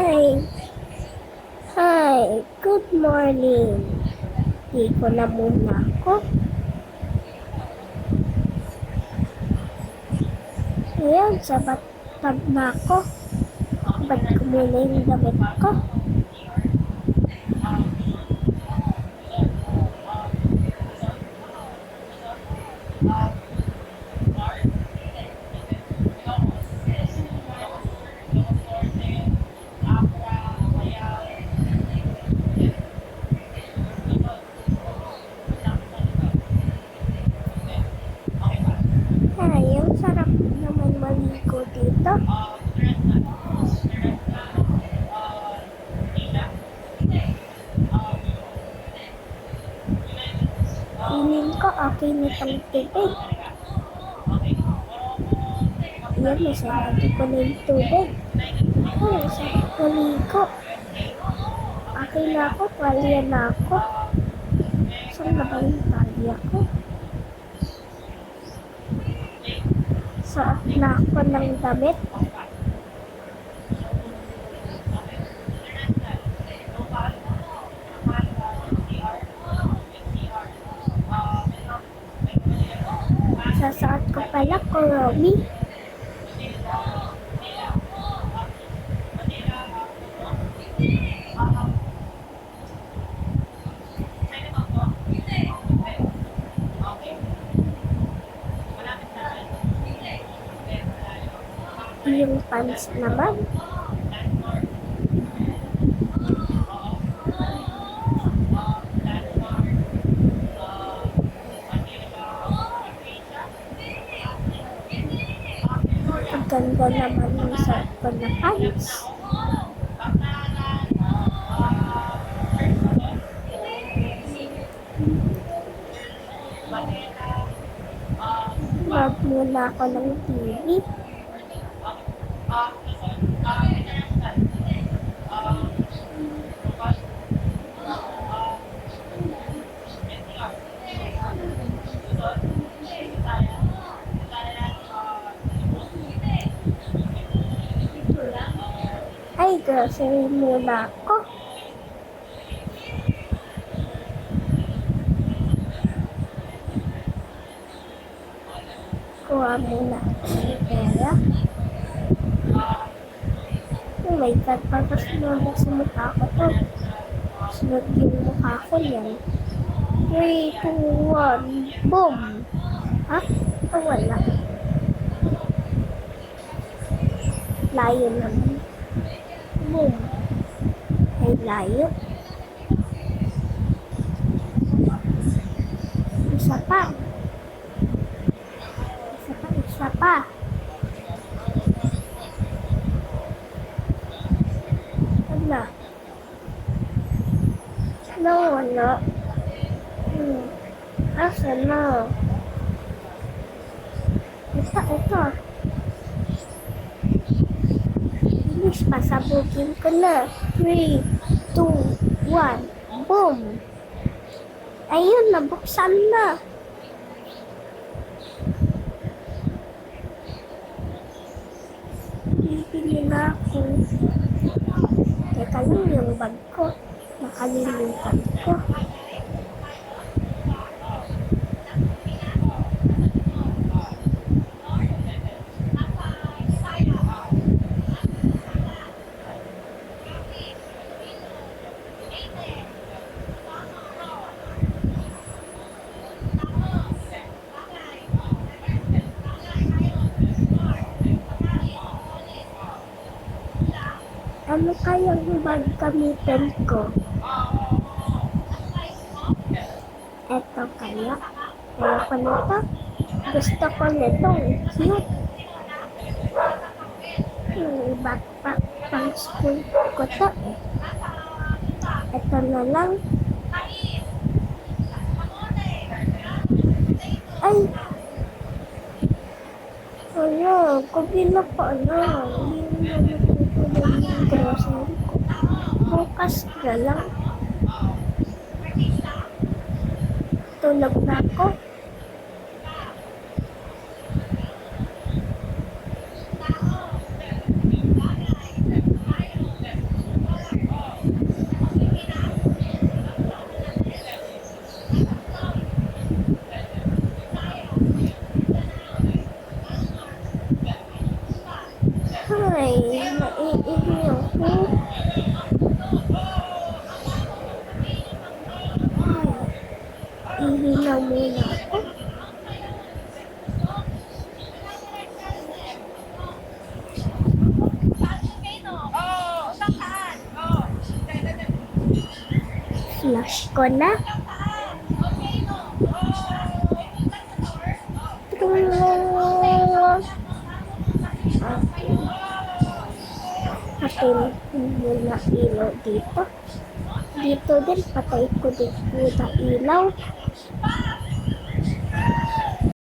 Hi! Hi! Good morning! Iko na muna ako. Ayan, sa bathtub na ako. Ba't ko muna yung damit ko? Ay, ang sarap naman maligo dito. Feeling ko okay nitong tubig. Ayan, masarap ko na yung tubig. Ay, masarap maligo. Okay na ako, palya na ako. Saan na ba yung palya ko? Suot na ako ng damit. Sasuot ko pala kuromi. Yung pants naman. Ang ganda naman ng suot ko na pants. Wag muna ako ng TV. Ay, grocery muna ako. Kuha muna ang pera. Oh my God, parang sunod sa mukha ko to. Sunod yung mukha ko yan. 3, 2, 1, boom! Ha? Oh, wala. Layo naman. Boom. Ay, layo. Isa pa. Isa pa. Wala. No, wala. Asa na? Ito. Bilis, pasabugin ko na. 3, 2, 1, boom! Ayun, nabuksan na. Bibili na ako. Teka lang yung bag ko. Nakalimutan ko. Ano kayang bag gamitin ko? Eto kaya? Ayoko nito. Gusto ko nito. Cute. Backpack pang school ko to eh. Eto na lang. Ay! Ano? Kubila pa na. Hindi na natutunan yung grocery ko. Bukas na lang. Tulog na ako. Ay, naiihi ako. Ay, ihi na muna ako. Flush ko na. Patay muna ilaw dito. Dito din, patay ko din muna ilaw.